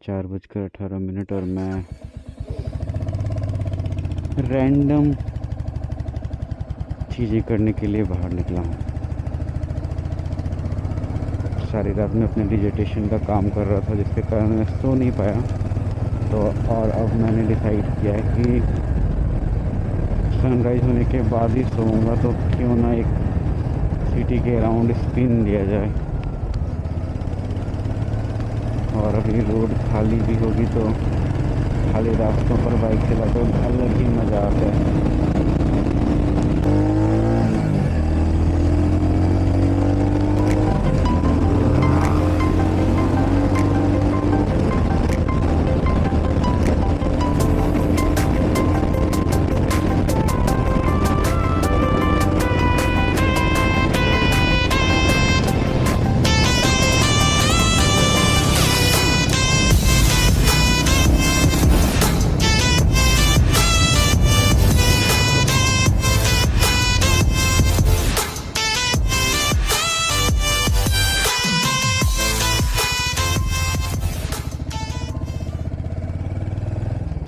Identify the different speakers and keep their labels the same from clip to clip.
Speaker 1: 4:18 और मैं रैंडम चीज़ें करने के लिए बाहर निकला हूँ। सारी रात में अपने डिजर्टेशन का काम कर रहा था, जिसके कारण मैं सो नहीं पाया। तो और अब मैंने डिसाइड किया है कि सनराइज़ होने के बाद ही सोऊंगा, तो क्यों ना एक सिटी के अराउंड स्पिन लिया जाए। और अभी रोड खाली भी होगी तो खाली रास्तों पर बाइक चलाकर अलग ही मज़ा आता है।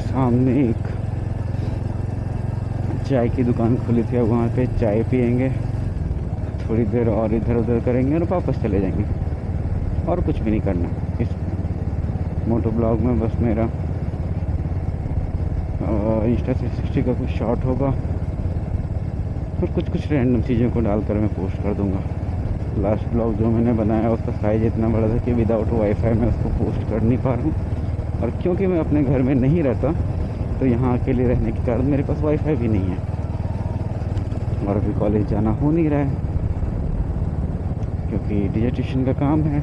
Speaker 1: सामने एक चाय की दुकान खुली थी, अब वहाँ पे चाय पियेंगे, थोड़ी देर और इधर उधर करेंगे और वापस चले जाएंगे। और कुछ भी नहीं करना इस मोटो ब्लॉग में। बस मेरा इंस्टा 360 का कुछ शॉट होगा और कुछ रैंडम चीज़ों को डालकर मैं पोस्ट कर दूँगा। लास्ट ब्लॉग जो मैंने बनाया उसका साइज़ इतना बड़ा था कि विदाउट वाईफाई मैं उसको पोस्ट कर नहीं पा रहा हूँ। और क्योंकि मैं अपने घर में नहीं रहता, तो यहाँ अकेले रहने के कारण मेरे पास वाईफाई भी नहीं है और अभी कॉलेज जाना हो नहीं रहा है क्योंकि डिजर्टेशन का काम है,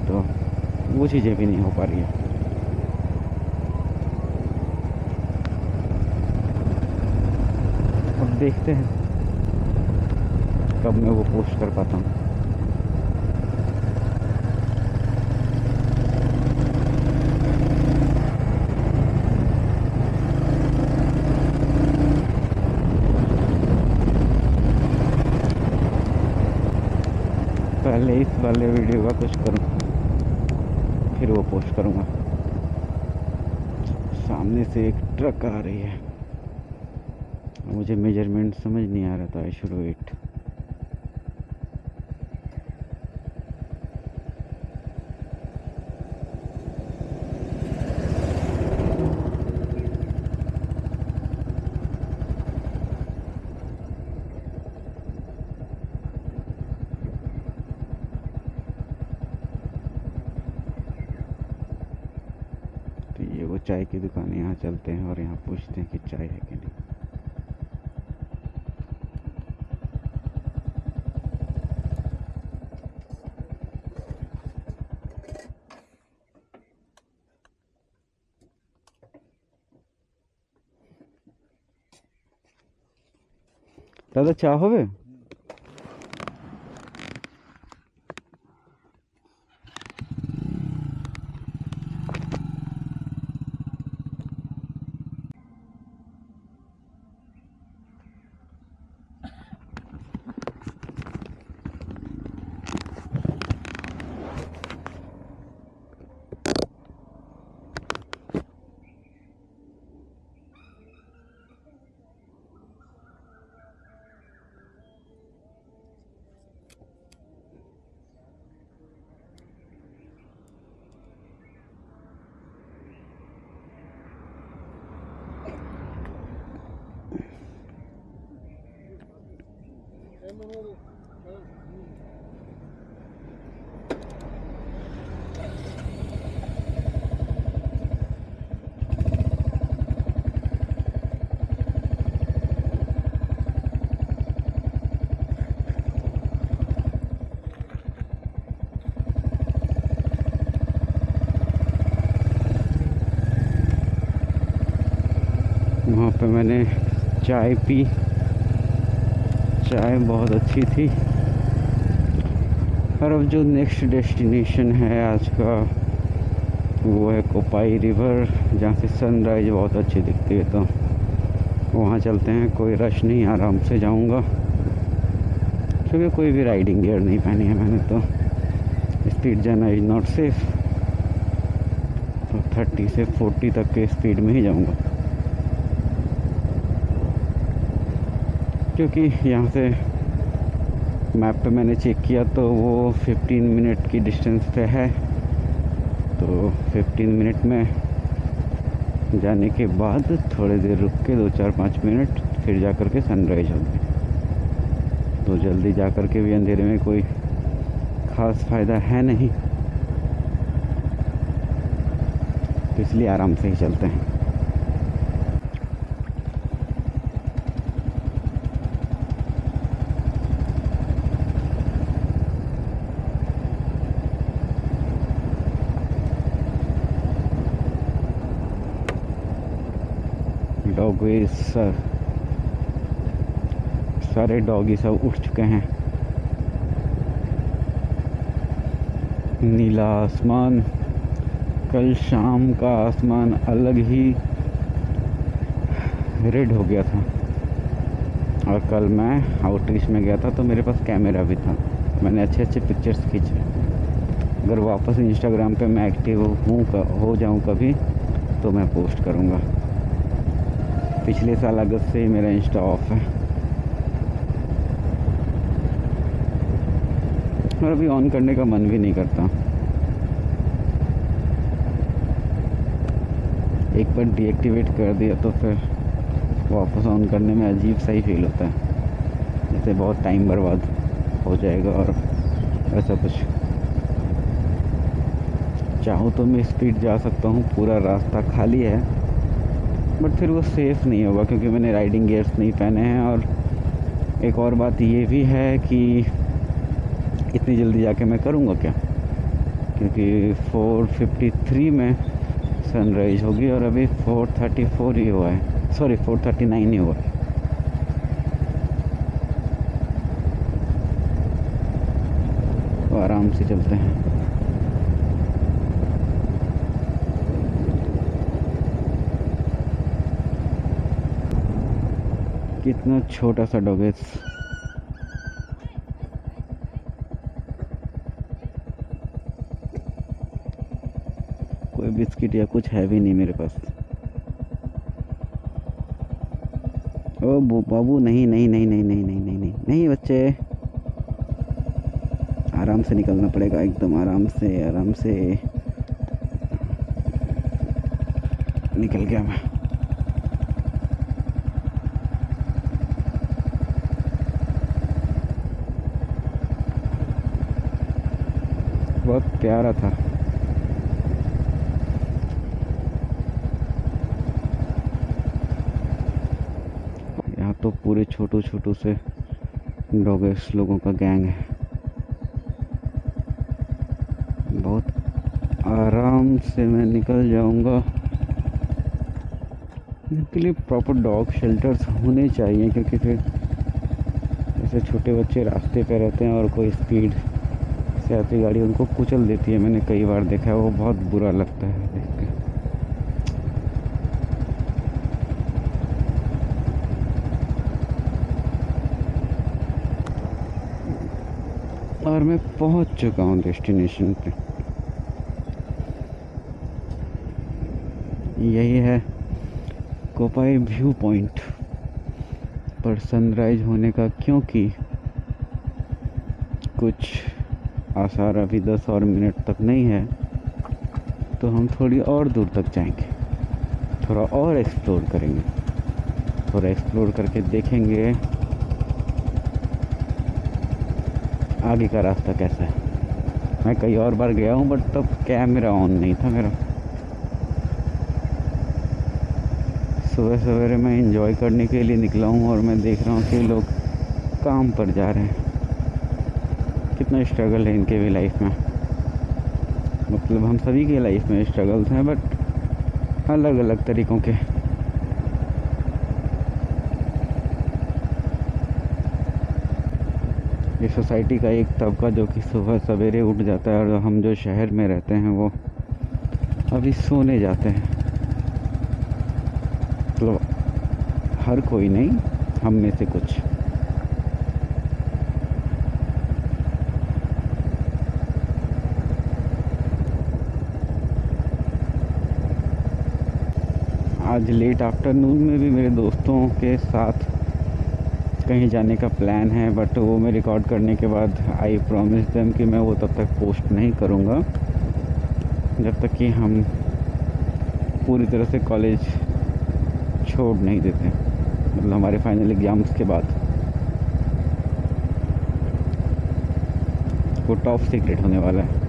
Speaker 1: तो वो चीज़ें भी नहीं हो पा रही है। अब देखते हैं कब मैं वो पोस्ट कर पाता हूँ। पहले इस वाले वीडियो का कुछ करूँ, फिर वो पोस्ट करूँगा। सामने से एक ट्रक आ रही है, मुझे मेजरमेंट समझ नहीं आ रहा था। I should wait. ये वो चाय की दुकान है, यहाँ चलते हैं और यहाँ पूछते हैं कि चाय है कि नहीं। दादा चाय होवे? वहाँ पे मैंने चाय पी, चाय बहुत अच्छी थी। और अब जो नेक्स्ट डेस्टिनेशन है आज का, वो है कोपाई रिवर, जहाँ से सनराइज बहुत अच्छी दिखती है। तो वहाँ चलते हैं। कोई रश नहीं, आराम से जाऊँगा क्योंकि कोई भी राइडिंग गियर नहीं पहनी है मैंने, तो स्पीड जाना इज़ नॉट सेफ। तो 30 से 40 तक के स्पीड में ही जाऊंगा, क्योंकि यहाँ से मैप पे मैंने चेक किया तो वो 15 मिनट की डिस्टेंस पे है। तो 15 मिनट में जाने के बाद थोड़ी देर रुक के 2-4-5 मिनट फिर जा कर के सनराइज होगी। तो जल्दी जा कर के भी अंधेरे में कोई ख़ास फ़ायदा है नहीं, तो इसलिए आराम से ही चलते हैं। डॉगी सारे डॉगी सब उठ चुके हैं। नीला आसमान, कल शाम का आसमान अलग ही रेड हो गया था। और कल मैं आउटरीच में गया था तो मेरे पास कैमरा भी था, मैंने अच्छे अच्छे पिक्चर्स खींचे। अगर वापस इंस्टाग्राम पे मैं एक्टिव हो जाऊं कभी तो मैं पोस्ट करूंगा। पिछले साल अगस्त से ही मेरा इंस्टा ऑफ है और अभी ऑन करने का मन भी नहीं करता। एक बार डीएक्टिवेट कर दिया तो फिर वापस ऑन करने में अजीब सा ही फील होता है, जैसे बहुत टाइम बर्बाद हो जाएगा। और ऐसा कुछ चाहूँ तो मैं स्पीड जा सकता हूँ, पूरा रास्ता खाली है, बट फिर वो सेफ़ नहीं होगा क्योंकि मैंने राइडिंग गियर्स नहीं पहने हैं। और एक और बात ये भी है कि इतनी जल्दी जाके मैं करूँगा क्या, क्योंकि 4:53 में सनराइज होगी और अभी 4:34 ही हुआ है, सॉरी 4:39 ही हुआ है। तो आराम से चलते हैं। कितना छोटा सा डॉग है। कोई बिस्किट या कुछ है भी नहीं मेरे पास। ओ बाबू, नहीं नहीं नहीं नहीं नहीं नहीं नहीं नहीं नहीं बच्चे, आराम से निकलना पड़ेगा, एकदम आराम से निकल गया मैं। बहुत प्यारा था। यहाँ तो पूरे छोटू से डॉगर्स लोगों का गैंग है। बहुत आराम से मैं निकल जाऊंगा। इनके लिए प्रॉपर डॉग शेल्टर्स होने चाहिए, क्योंकि फिर ऐसे छोटे बच्चे रास्ते पे रहते हैं और कोई स्पीड से आती गाड़ी उनको कुचल देती है। मैंने कई बार देखा है, वो बहुत बुरा लगता है देख के। और मैं पहुंच चुका हूं डेस्टिनेशन पे। यही है कोपाई व्यू पॉइंट पर सनराइज होने का, क्योंकि कुछ आसार अभी 10 और मिनट तक नहीं है, तो हम थोड़ी और दूर तक जाएंगे, थोड़ा और एक्सप्लोर करेंगे, थोड़ा एक्सप्लोर करके देखेंगे आगे का रास्ता कैसा है। मैं कई और बार गया हूँ, बट तब कैमरा ऑन नहीं था मेरा। सुबह सवेरे मैं एंजॉय करने के लिए निकला हूँ और मैं देख रहा हूँ कि लोग काम पर जा रहे हैं। कितना स्ट्रगल है इनके भी लाइफ में, मतलब हम सभी के लाइफ में स्ट्रगल्स हैं, बट अलग अलग तरीक़ों के। ये सोसाइटी का एक तबका जो कि सुबह सवेरे उठ जाता है, और हम जो शहर में रहते हैं वो अभी सोने जाते हैं। मतलब हर कोई नहीं, हम में से कुछ। आज लेट आफ्टरनून में भी मेरे दोस्तों के साथ कहीं जाने का प्लान है, बट वो मैं रिकॉर्ड करने के बाद आई प्रॉमिस देम कि मैं वो तब तक पोस्ट नहीं करूँगा जब तक कि हम पूरी तरह से कॉलेज छोड़ नहीं देते, मतलब हमारे फाइनल एग्ज़ाम्स के बाद। वो टॉप सीक्रेट होने वाला है।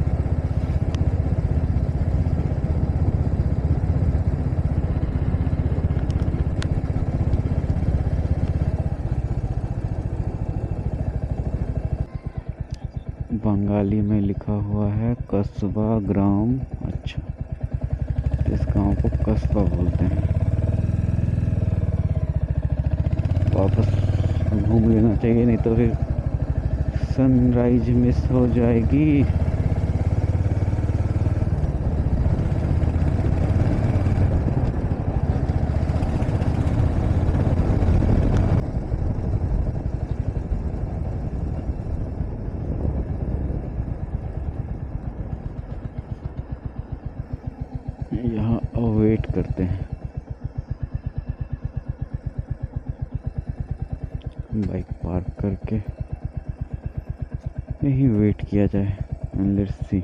Speaker 1: बंगाली में लिखा हुआ है कस्बा ग्राम। अच्छा, इस गांव को कस्बा बोलते हैं। वापस घूम लेना चाहिए, नहीं तो फिर सनराइज मिस हो जाएगी। यहाँ वेट करते हैं, बाइक पार्क करके यही वेट किया जाए। Let's see.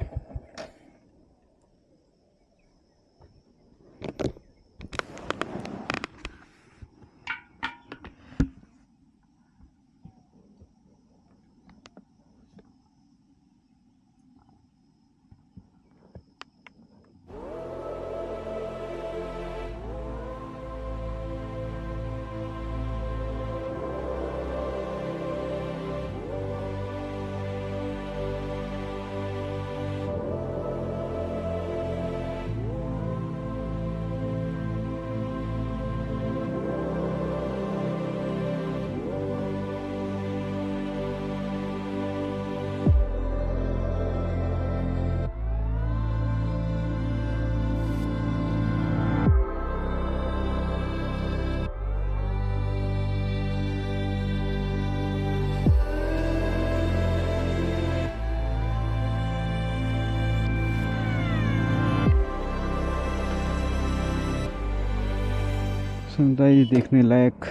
Speaker 1: सनराइज देखने लायक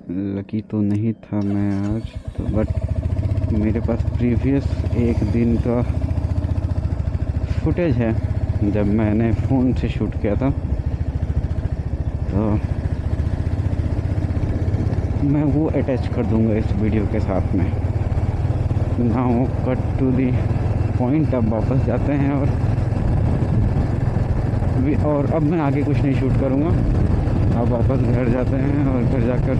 Speaker 1: लकी तो नहीं था मैं आज तो, बट मेरे पास प्रीवियस एक दिन का फुटेज है जब मैंने फ़ोन से शूट किया था, तो मैं वो अटैच कर दूंगा इस वीडियो के साथ में। Now cut to the point. अब वापस जाते हैं और अब मैं आगे कुछ नहीं शूट करूँगा। अब वापस घर जाते हैं और घर जाकर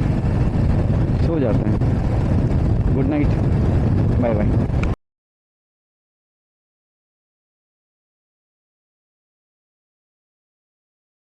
Speaker 1: सो जाते हैं। Good night, bye bye.